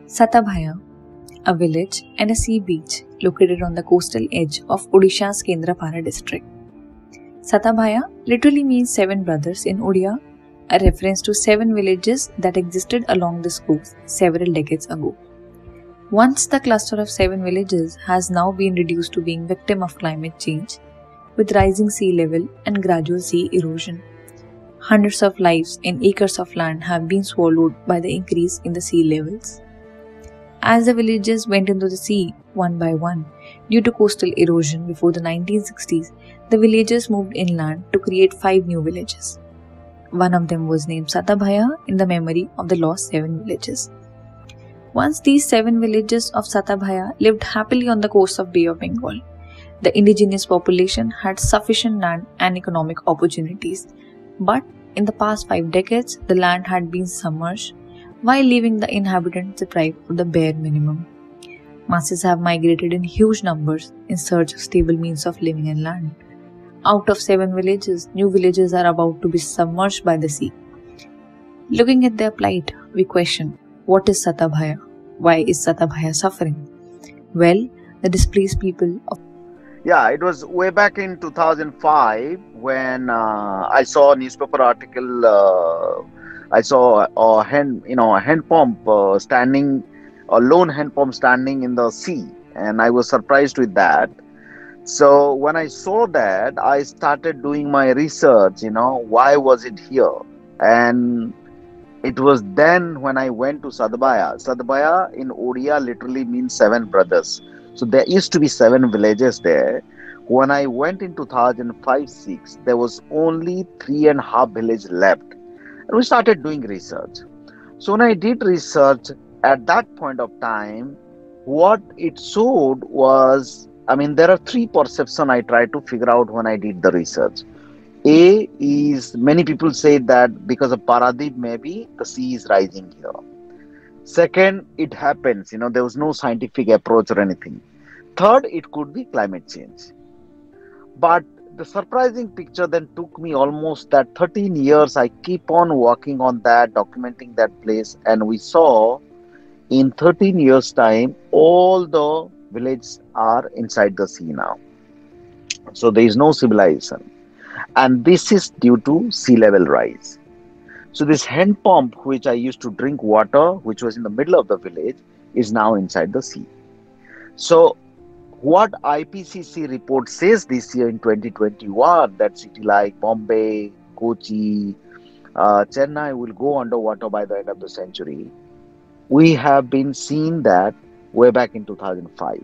Satabhaya, a village and a sea beach located on the coastal edge of Odisha's Kendrapara district. Satabhaya literally means seven brothers in Odia, a reference to seven villages that existed along this coast several decades ago. Once the cluster of seven villages has now been reduced to being victim of climate change, with rising sea level and gradual sea erosion. Hundreds of lives and acres of land have been swallowed by the increase in the sea levels. As the villages went into the sea one by one due to coastal erosion before the 1960s, the villagers moved inland to create 5 new villages. One of them was named Satabhaya in the memory of the lost 7 villages. Once these 7 villages of Satabhaya lived happily on the coast of Bay of Bengal. The indigenous population had sufficient land and economic opportunities, but in the past 5 decades, the land had been submerged while leaving the inhabitants deprived of the bare minimum. Masses have migrated in huge numbers in search of stable means of living and land. Out of 7 villages, new villages are about to be submerged by the sea. Looking at their plight, we question, what is Satabhaya? Why is Satabhaya suffering? Well, the displaced people of Yeah, it was way back in 2005 when I saw a newspaper article. I saw a hand pump standing, a lone hand pump standing in the sea, and I was surprised with that. So when I saw that, I started doing my research. Why was it here? And it was then when I went to Satabhaya. Satabhaya in Odia literally means 7 brothers. So there used to be 7 villages there. When I went in 2005-06, there was only 3.5 villages left. And we started doing research. So when I did research at that point of time, what it showed was, there are 3 perceptions I tried to figure out when I did the research. A is, many people say that because of Paradip, maybe the sea is rising here. Second, it happens, there was no scientific approach or anything. Third, it could be climate change. But the surprising picture then took me almost that 13 years. I keep on working on that, documenting that place. And we saw in 13 years time, all the villages are inside the sea now. So there is no civilization. And this is due to sea level rise. So this hand pump, which I used to drink water, which was in the middle of the village, is now inside the sea. So what IPCC report says this year in 2021, that city like Bombay, Kochi, Chennai will go underwater by the end of the century. We have been seeing that way back in 2005.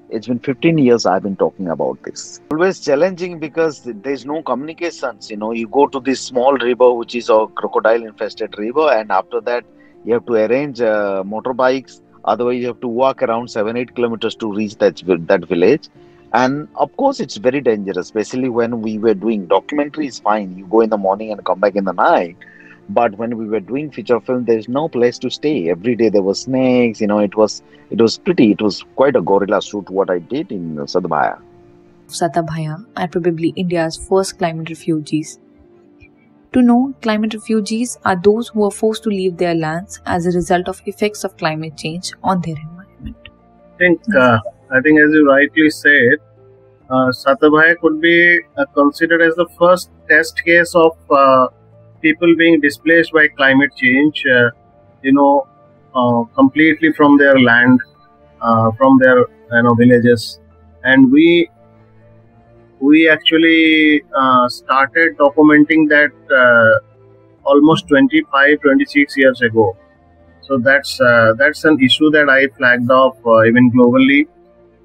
It's been 15 years I've been talking about this. Always challenging because there's no communications. You go to this small river, which is a crocodile infested river, and after that you have to arrange motorbikes. Otherwise, you have to walk around 7-8 kilometers to reach that village. And of course, it's very dangerous, especially when we were doing documentaries. Fine, you go in the morning and come back in the night. But when we were doing feature film, there's no place to stay. Every day there were snakes. It was quite a gorilla shoot what I did in Satabhaya. Satabhaya are probably India's first climate refugees. To know, climate refugees are those who are forced to leave their lands as a result of effects of climate change on their environment. I think as you rightly said, Satabhaya could be considered as the first test case of people being displaced by climate change, completely from their land, from their villages. And we actually started documenting that almost 26 years ago. So that's an issue that I flagged off even globally.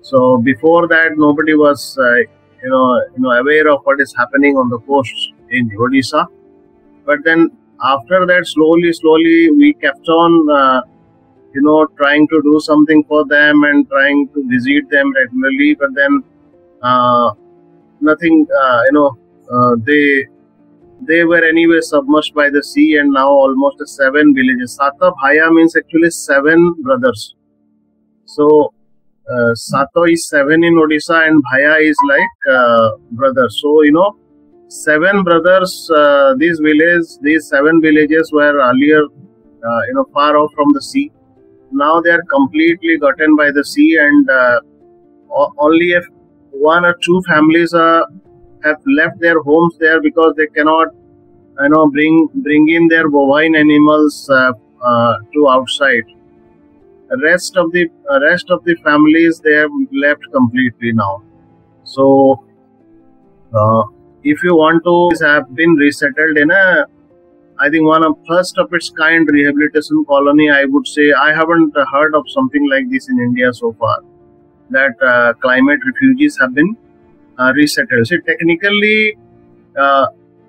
So before that, nobody was aware of what is happening on the coast in Odisha. But then after that, slowly we kept on trying to do something for them and trying to visit them regularly. But then nothing, they were anyway submerged by the sea, and now almost 7 villages. Satabhaya means actually 7 brothers. So Sato is 7 in Odisha and Bhaya is like brother. So 7 brothers. These 7 villages were earlier far off from the sea, now they are completely gotten by the sea, and only if one or two families have left their homes there because they cannot, bring in their bovine animals to outside. Rest of the families, they have left completely now. So if you want to have been resettled in I think one of first of its kind rehabilitation colony, I would say. I haven't heard of something like this in India so far, that climate refugees have been resettled. So technically,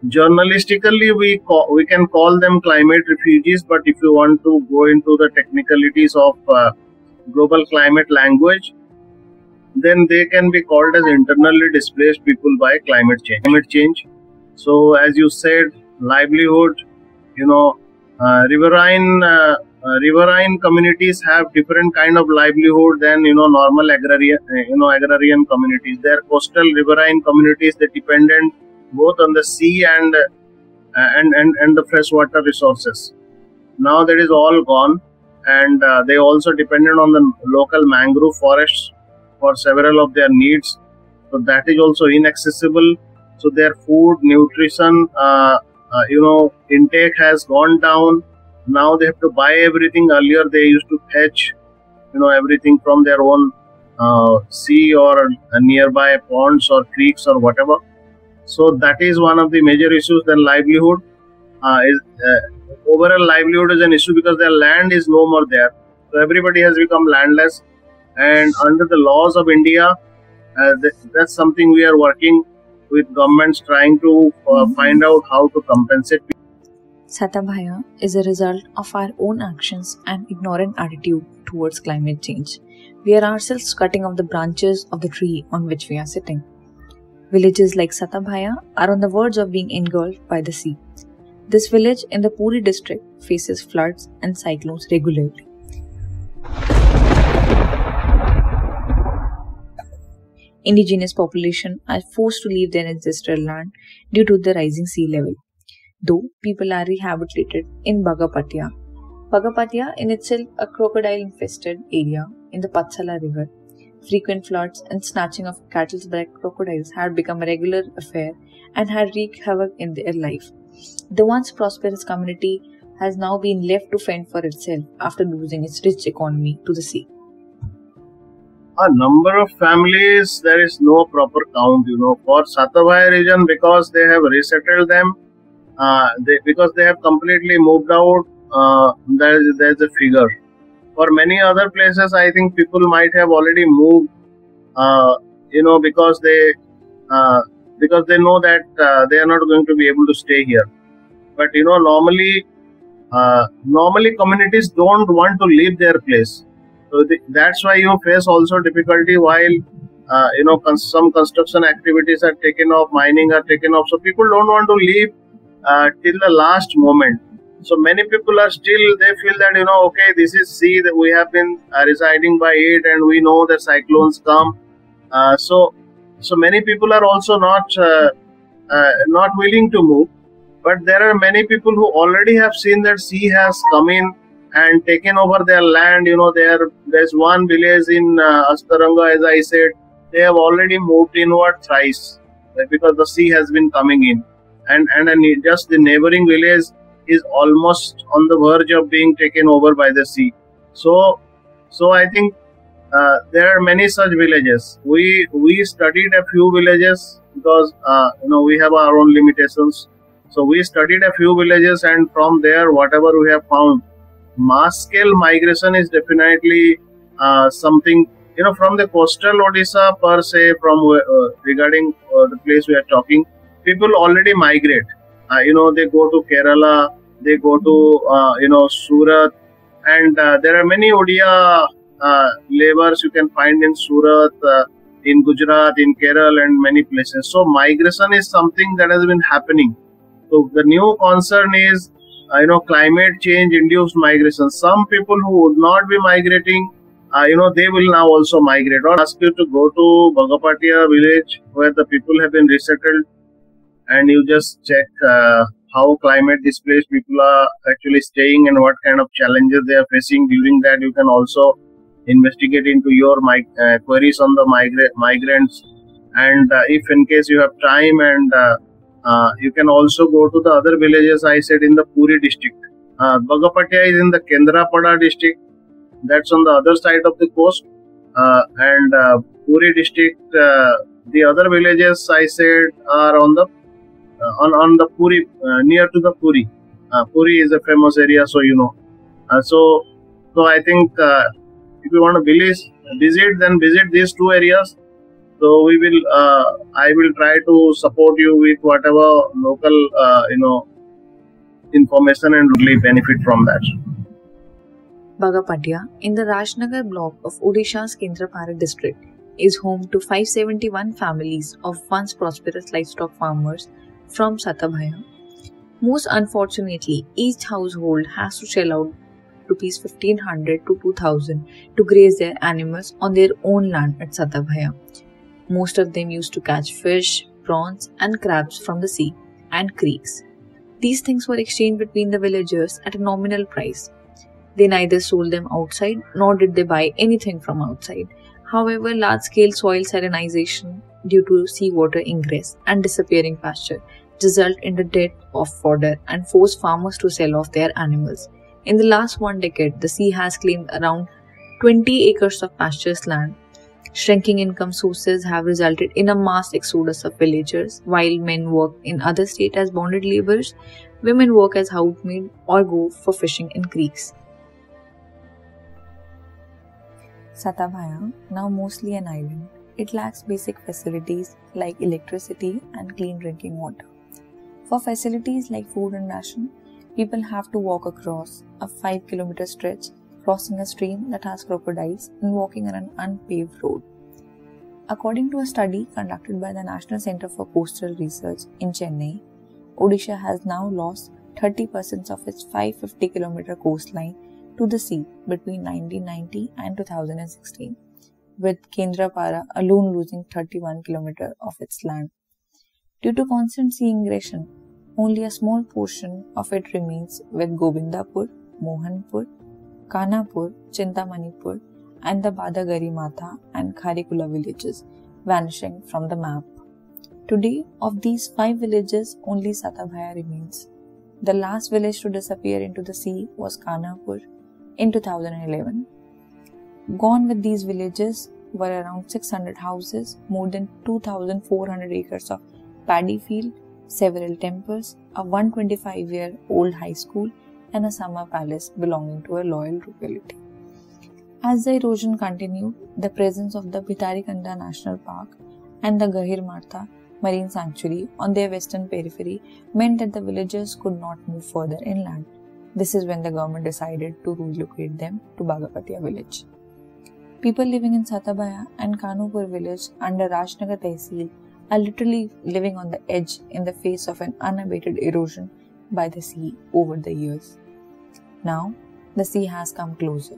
journalistically, we can call them climate refugees, but if you want to go into the technicalities of global climate language, then they can be called as internally displaced people by climate change. So as you said, livelihood, riverine communities have different kind of livelihood than normal agrarian communities. Their coastal riverine communities, they dependent both on the sea and the freshwater resources. Now that is all gone, and they also depended on the local mangrove forests for several of their needs. So that is also inaccessible. So their food, nutrition, intake has gone down. Now they have to buy everything. Earlier they used to fetch, everything from their own sea or nearby ponds or creeks or whatever. So that is one of the major issues. Then livelihood overall livelihood is an issue because their land is no more there. So everybody has become landless. And under the laws of India, that's something we are working with governments, trying to find out how to compensate. Satabhaya is a result of our own actions and ignorant attitude towards climate change. We are ourselves cutting off the branches of the tree on which we are sitting. Villages like Satabhaya are on the verge of being engulfed by the sea. This village in the Puri district faces floods and cyclones regularly. Indigenous population are forced to leave their ancestral land due to the rising sea level, though people are rehabilitated in Bagapatia. Bagapatia in itself a crocodile-infested area in the Patsala river. Frequent floods and snatching of cattle by crocodiles had become a regular affair and had wreaked havoc in their life. The once prosperous community has now been left to fend for itself after losing its rich economy to the sea. A number of families, there is no proper count, for Satabhaya region, because they have resettled them, because they have completely moved out, there's a figure. For many other places, I think people might have already moved, because they know that they are not going to be able to stay here. But normally communities don't want to leave their place. So that's why you face also difficulty while some construction activities are taken off, mining are taken off. So people don't want to leave till the last moment. So many people are still, they feel that okay, this is sea that we have been residing by it, and we know that cyclones come. So many people are also not willing to move. But there are many people who already have seen that sea has come in and taken over their land. There's one village in Astaranga, as I said, they have already moved inward thrice because the sea has been coming in, and just the neighboring village is almost on the verge of being taken over by the sea. So I think there are many such villages. We studied a few villages because we have our own limitations. So we studied a few villages, and from there, whatever we have found, mass scale migration is definitely something, from the coastal Odisha per se, from regarding the place we are talking, people already migrate. They go to Kerala, they go to, Surat, and there are many Odia laborers you can find in Surat, in Gujarat, in Kerala, and many places. So migration is something that has been happening. So the new concern is, climate change induced migration. Some people who would not be migrating, they will now also migrate. Or ask you to go to Bagapatia village where the people have been resettled, and you just check how climate displaced people are actually staying and what kind of challenges they are facing. During that, you can also investigate into your queries on the migrants. And if in case you have time, and you can also go to the other villages I said in the Puri district. Bagapatia is in the Kendrapada district. That's on the other side of the coast. And Puri district, the other villages I said are on the Puri, near to the Puri. Puri is a famous area, so you know. So I think if you want to visit, then visit these two areas. So we will, I will try to support you with whatever local, information and really benefit from that. Bagapatia, in the Rajnagar block of Odisha's Kendrapara district, is home to 571 families of once prosperous livestock farmers from Satabhaya. Most unfortunately, each household has to shell out Rs 1500 to 2000 to graze their animals on their own land at Satabhaya. Most of them used to catch fish, prawns, and crabs from the sea and creeks. These things were exchanged between the villagers at a nominal price. They neither sold them outside nor did they buy anything from outside. However, large-scale soil salinization due to seawater ingress and disappearing pasture result in the death of fodder and force farmers to sell off their animals. In the last 1 decade, the sea has claimed around 20 acres of pastures land. Shrinking income sources have resulted in a mass exodus of villagers. While men work in other states as bonded laborers, women work as housemaid or go for fishing in creeks. Satabhaya, now mostly an island, it lacks basic facilities like electricity and clean drinking water. For facilities like food and ration, people have to walk across a 5-kilometer stretch, crossing a stream that has crocodiles and walking on an unpaved road. According to a study conducted by the National Center for Coastal Research in Chennai, Odisha has now lost 30% of its 550-kilometer coastline to the sea between 1990 and 2016, with Kendrapara alone losing 31 km of its land. Due to constant sea ingression, only a small portion of it remains, with Govindapur, Mohanpur, Kanapur, Chintamanipur, and the Badagari Matha and Kharikula villages vanishing from the map. Today, of these 5 villages, only Satabhaya remains. The last village to disappear into the sea was Kanapur in 2011. Gone with these villages were around 600 houses, more than 2,400 acres of paddy field, several temples, a 125-year-old high school, and a summer palace belonging to a loyal locality. As the erosion continued, the presence of the Bhitarikanda National Park and the Gahir Martha Marine Sanctuary on their western periphery meant that the villagers could not move further inland. This is when the government decided to relocate them to Bagapatia village. People living in Satabhaya and Kanupur village under Rajnagar Tehsil are literally living on the edge in the face of an unabated erosion by the sea over the years. Now, the sea has come closer.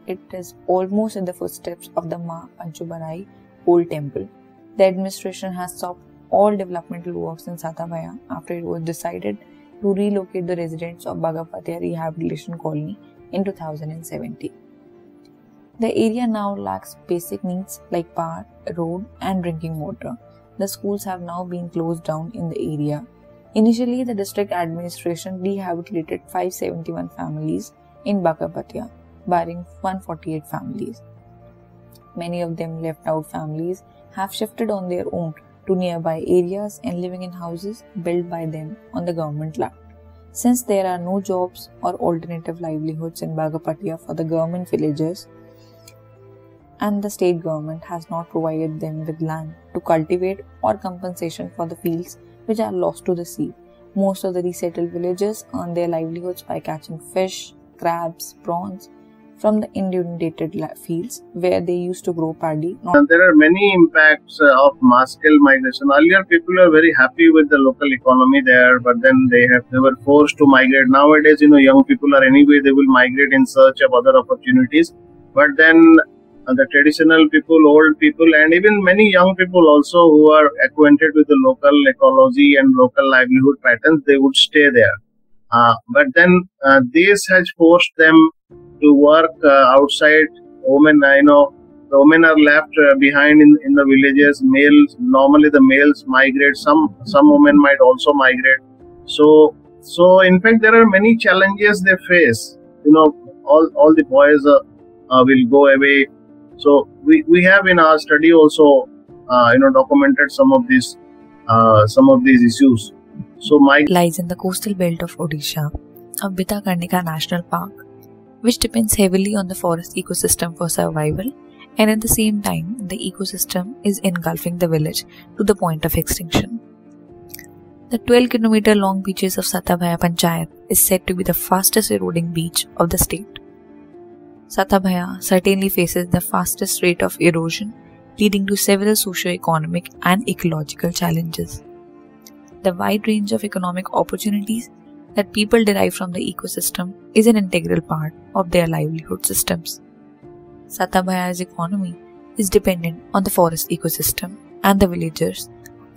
It is almost in the footsteps of the Ma Panchubarai old temple. The administration has stopped all developmental works in Satabhaya after it was decided to relocate the residents of Bagapatia Rehabilitation Colony in 2017. The area now lacks basic needs like power, road, and drinking water. The schools have now been closed down in the area. Initially, the district administration rehabilitated 571 families in Bagapatia, barring 148 families. Many of them left out families have shifted on their own to nearby areas and living in houses built by them on the government land. Since there are no jobs or alternative livelihoods in Bagapatia for the government villagers, and the state government has not provided them with land to cultivate or compensation for the fields which are lost to the sea, most of the resettled villagers earn their livelihoods by catching fish, crabs, prawns from the inundated fields where they used to grow paddy. There are many impacts of mass-scale migration. Earlier, people were very happy with the local economy there, but then they were forced to migrate. Nowadays, young people are anyway, they will migrate in search of other opportunities. But then the traditional people, old people, and even many young people also who are acquainted with the local ecology and local livelihood patterns, they would stay there. But then this has forced them to work outside. Women, the women are left behind in the villages. Normally the males migrate. Some women might also migrate. So in fact, there are many challenges they face. All the boys will go away. So we have in our study also, documented some of these issues. So lies in the coastal belt of Odisha, of Bitakarnika National Park, which depends heavily on the forest ecosystem for survival, and at the same time, the ecosystem is engulfing the village to the point of extinction. The 12-kilometer long beaches of Satabhaya Panchayat is said to be the fastest eroding beach of the state. Satabhaya certainly faces the fastest rate of erosion, leading to several socio-economic and ecological challenges. The wide range of economic opportunities that people derive from the ecosystem is an integral part of their livelihood systems. Satabhaya's economy is dependent on the forest ecosystem, and the villagers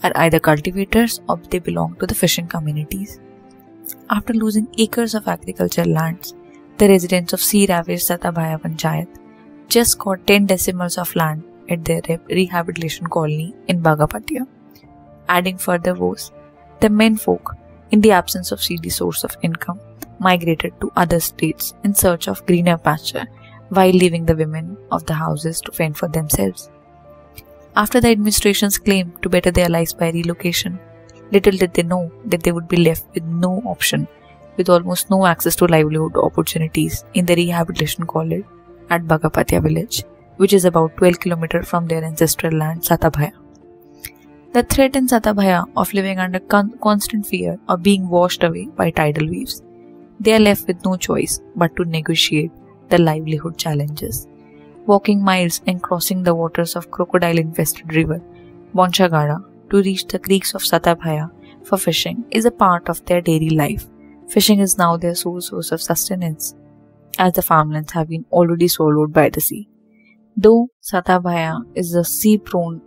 are either cultivators or they belong to the fishing communities. After losing acres of agricultural lands, the residents of sea-ravaged Satabhaya Panchayat just got 10 decimals of land at their rehabilitation colony in Bagapatia. Adding further woes, the menfolk, in the absence of steady source of income, migrated to other states in search of greener pasture, while leaving the women of the houses to fend for themselves. After the administration's claim to better their lives by relocation, little did they know that they would be left with no option, with almost no access to livelihood opportunities in the rehabilitation college at Bagapatia village, which is about 12 kilometers from their ancestral land Satabhaya. The threat in Satabhaya of living under constant fear of being washed away by tidal waves, they are left with no choice but to negotiate the livelihood challenges. Walking miles and crossing the waters of crocodile-infested river Bonchagada to reach the creeks of Satabhaya for fishing is a part of their daily life. Fishing is now their sole source of sustenance, as the farmlands have been already swallowed by the sea. Though Satabhaya is a sea-prone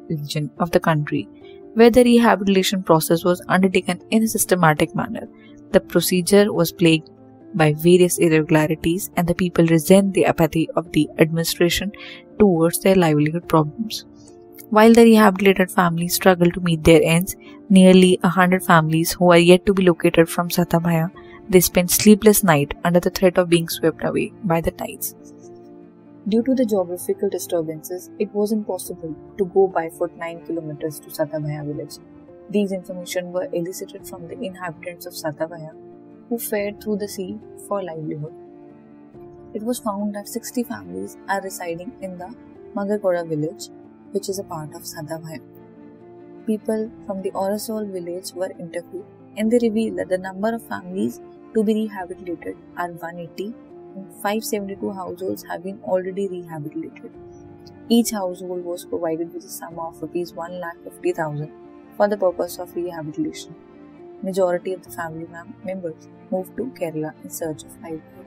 region of the country, where the rehabilitation process was undertaken in a systematic manner, the procedure was plagued by various irregularities, and the people resent the apathy of the administration towards their livelihood problems. While the rehabilitated families struggle to meet their ends, nearly 100 families who are yet to be located from Satabhaya, they spend sleepless nights under the threat of being swept away by the tides. Due to the geographical disturbances, it was impossible to go by foot 9 kilometers to Satabhaya village. These information were elicited from the inhabitants of Satabhaya, who fared through the sea for livelihood. It was found that 60 families are residing in the Magarkoda village, which is a part of Satabhaya. People from the Orasol village were interviewed, and they revealed that the number of families to be rehabilitated are 180, and 572 households have been already rehabilitated. Each household was provided with a sum of Rs 1,50,000 for the purpose of rehabilitation. Majority of the family members moved to Kerala in search of livelihood.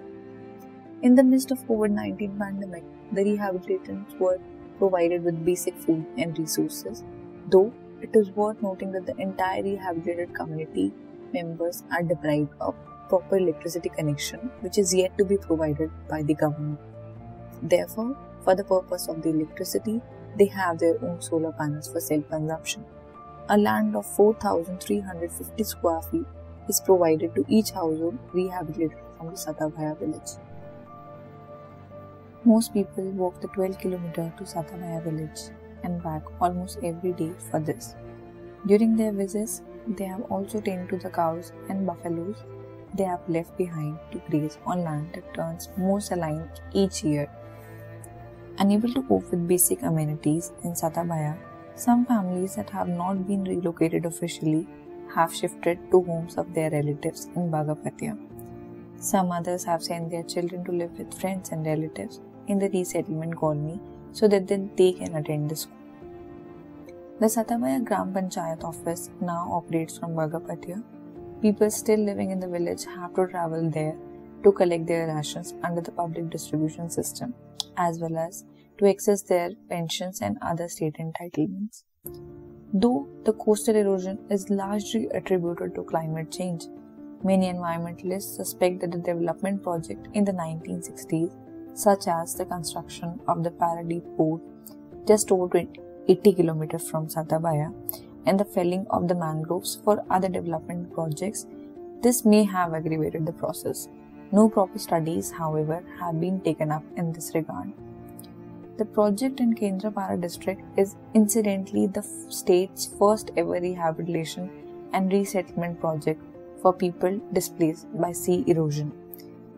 In the midst of COVID-19 pandemic, the rehabilitators were provided with basic food and resources, though it is worth noting that the entire rehabilitated community members are deprived of proper electricity connection, which is yet to be provided by the government. Therefore, for the purpose of the electricity, they have their own solar panels for self-consumption. A land of 4,350 square feet is provided to each household rehabilitated from the Satabhaya village. Most people walk the 12 km to Satabhaya village and back almost every day for this. During their visits, they have also tended to the cows and buffaloes they have left behind to graze on land that turns more saline each year. Unable to cope with basic amenities in Satabhaya, some families that have not been relocated officially have shifted to homes of their relatives in Bagapatia. Some others have sent their children to live with friends and relatives in the resettlement colony so that then they can attend the school. The Satabhaya Gram Panchayat office now operates from Bagapatia. People still living in the village have to travel there to collect their rations under the public distribution system, as well as to access their pensions and other state entitlements. Though the coastal erosion is largely attributed to climate change, many environmentalists suspect that the development project in the 1960s, such as the construction of the Paradip port just over 80 km from Satabaya and the felling of the mangroves for other development projects, this may have aggravated the process. No proper studies, however, have been taken up in this regard. The project in Kendrapara district is incidentally the state's first ever rehabilitation and resettlement project for people displaced by sea erosion.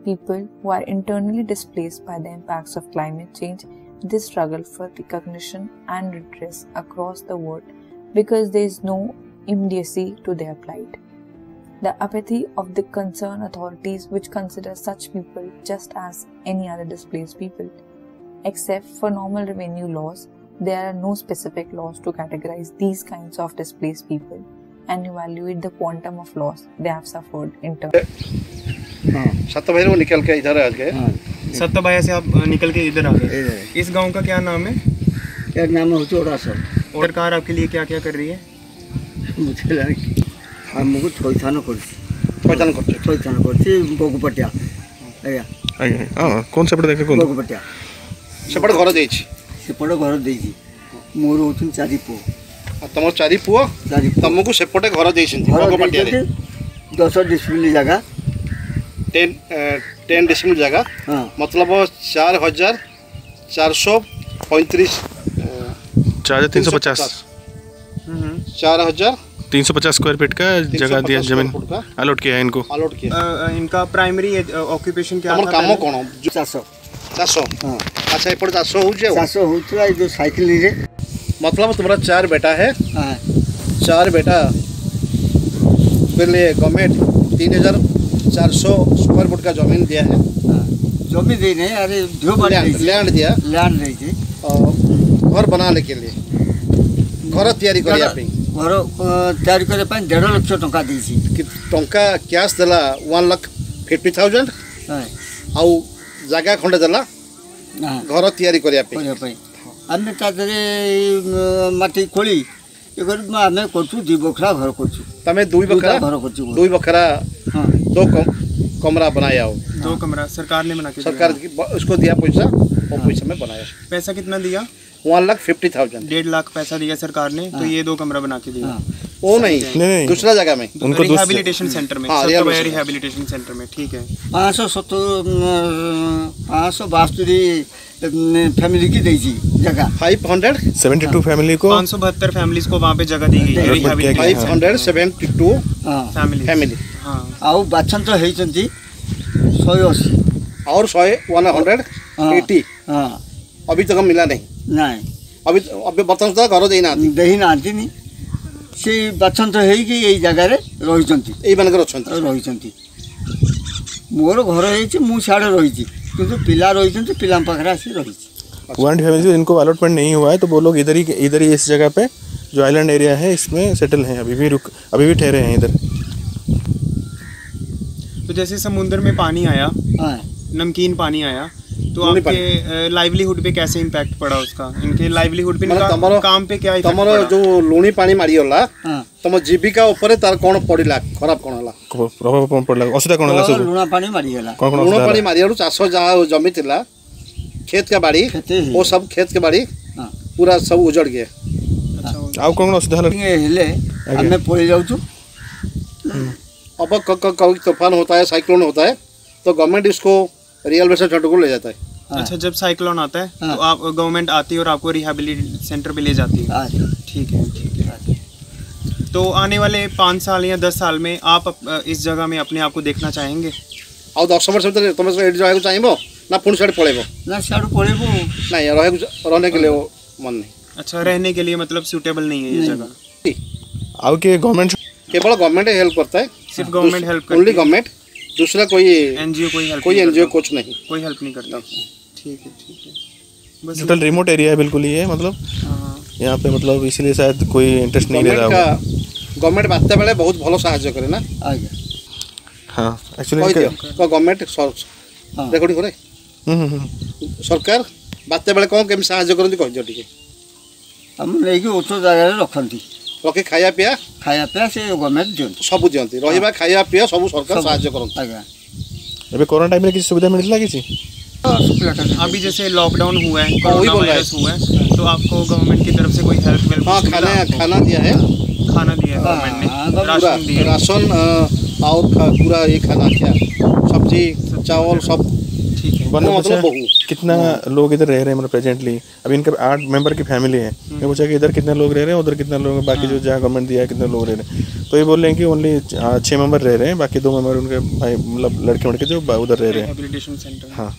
People who are internally displaced by the impacts of climate change, they struggle for recognition and redress across the world because there is no immediacy to their plight. The apathy of the concerned authorities, which consider such people just as any other displaced people. Except for normal revenue laws, there are no specific laws to categorize these kinds of displaced people and evaluate the quantum of loss they have suffered in turn. सत्ताभाई निकल के इधर आ गए। सत्ताभाई से आप निकल के इधर आ गए। इस गांव का क्या नाम है? क्या नाम है? चौड़ा सर। सरकार आपके लिए क्या क्या कर रही है? मुझे हमको थैथान करछि बगुपटिया आज्ञा आज्ञा कौन सेपटे देखे कोन बगुपटिया सेपटे घर देछि सेपटे घर देछि मोर होथुन चारि पो तमर चारि पो तमको सेपटे घर देछिन बगुपटिया रे 10 डिसिमिल जगह 10 डिसिमिल जगह मतलब 4435 4350 4350 स्क्वायर फीट का जगह दिया जमीन अलॉट किया है इनको। इनका प्राइमरी ऑक्यूपेशन क्या था? काम कोन 400 हां अच्छा एपड़ 400 हो जे 400 होतला जो साइकिल रे मतलब तुम्हारा 4 बेटा है। हां 4 बेटा पहले गवर्नमेंट 3400 स्क्वायर फुट का जमीन दिया है। जमीन दे नहीं अरे जो लैंड दिया लैंड नहीं थी घर बनाने के लिए घर तैयारी करिया पे घर तैयारी करे 1.5 लाख टंका देछि टंका कैश देला 1,50,000 आउ जगह खंडे देला घर तैयारी करिया पे आमे तादरे माटी खोली एकर आमे करछु 2 बखरा घर करछु तमे 2 बखरा घर करछु 2 बखरा हां 2 कमरा बनाया हो 2 कमरा सरकार ने बना के सरकार उसको दिया पैसा और पैसा में बनाया। पैसा कितना दिया? 1,50,000 1.5 लाख पैसा दिया सरकार ने। तो ये 2 कमरा बना के दिया। वो नहीं दूसरा जगह में उनको रिहैबिलिटेशन सेंटर में रिहैबिलिटेशन सेंटर में ठीक है 572 फैमिली की देजी जगह 572 फैमिली को 572 फैमिलीज को वहाँ पे जगह दी गई है 572 फैमिली हाँ आउ बाछन तो है 180 और 180 हाँ अभी तक मिला नहीं अभी बर्तन तो घर देना नहीं से बाछन तो है कि यही जगह रे रहिचंती एई मानकर अछंती रहिचंती मोर घर है मु साडे रही किंतु पिला रही पिला पाखरे आसी रही वन फैमिली जिनको अलॉटमेंट नहीं हुआ है तो वो लोग इधर ही इस जगह पे जो आइलैंड एरिया है इसमें सेटल हैं अभी भी ठहरे हैं इधर। तो जैसे समुद्र में पानी आया नमकीन पानी आया तो आपके लाइवलीहुड पे कैसे इम्पैक्ट पड़ा उसका? इनके लाइवलीहुड पे काम पे क्या इफेक्ट पड़ा? जो लुणी पानी मारी होला तम जीविका ऊपर तार कोन पड़िला खराब कोन होला प्रभाव पड़ला असुविधा कोन होला सब लुणा पानी मारी होला लुणा पानी मारियारू चाष जहाँ जमी थिला खेत का बाड़ी वो सब खेत के बाड़ी पूरा सब उजड़ गया। आउ कोन असुविधा हेले हमें पड़ी जाउछु अब कभी तूफान होता है साइक्लोन होता है तो गवर्नमेंट इसको रियल वेस्टर्न सेंटर को ले जाता है। अच्छा जब साइक्लोन आता है तो आप गवर्नमेंट आती है और आपको रिहैबिलिटेशन सेंटर पे ले जाती है। ठीक है तो आने वाले 5 साल या 10 साल में आप इस जगह में अपने आप को देखना चाहेंगे? और 10 वर्ष भीतर तुम एडी जाय चाहिए ना पुणी साइड पळेबो ना साइड पळेबो नहीं रहने के लिए वो मन नहीं। अच्छा रहने के लिए मतलब सूटेबल नहीं है ये जगह। आउ के गवर्नमेंट केवल गवर्नमेंट हेल्प करता है सिर्फ गवर्नमेंट हेल्प करती है ओनली गवर्नमेंट दूसरा कोई एनजीओ कोई एनजीओ कुछ नहीं कोई हेल्प नहीं करता। ठीक है बस टोटल रिमोट एरिया है बिल्कुल ये मतलब यहाँ पे मतलब इसीलिए शायद कोई इंटरेस्ट नहीं ले रहा होगा। गवर्नमेंट बात बेले बहुत भलो सहायता करे ना हाँ एक्चुअली गवर्नमेंट रिकॉर्डिंग करे सरकार ବାତ୍ୟା ବେଳେ କ'ଣ କେମିତି ସାହାଯ୍ୟ କରନ୍ତି କହିଦିଅ ଟିକେ। ଆମ ନେଇକି ଉଚ୍ଚ ଜାଗାରେ ରଖନ୍ତି, ରଖି ଖାଇବା ପିଇବା ସେ ଗଭର୍ଣ୍ଣମେଣ୍ଟ ଦିଅନ୍ତି, ସବୁ ଦିଅନ୍ତି, ରହିବା ଖାଇବା ପିଇବା ସବୁ ସରକାର ସାହାଯ୍ୟ କରନ୍ତି। ଆଜ୍ଞା। ଏବେ कोरोना टाइम में किसी सुविधा मिलती है किसी? अभी जैसे लॉकडाउन हुआ है, कोरोना वायरस हुआ है, तो आपको गवर्नमेंट की तरफ से कोई हेल्प हाँ खाना दिया है, खाना दिया है गवर्नमेंट ने, राशन दिया है। राशन और पूरा ये खाना क्या सब्जी चावल सब ठीक है। मतलब कितना लोग इधर रह रहे हैं मतलब प्रेजेंटली? अभी इनका 8 मेंबर की फैमिली है, मैं पूछा कि इधर कितने लोग रह रहे हैं, उधर कितने लोग, बाकी जो जहाँ गवर्नमेंट दिया है कितने लोग रह रहे हैं, तो ये बोल रहे हैं कि ओनली 6 मेंबर रह रहे हैं, बाकी 2 मेंबर उनके भाई मतलब लड़के जो उधर रह रहे हैं। Rehabilitation centre. हाँ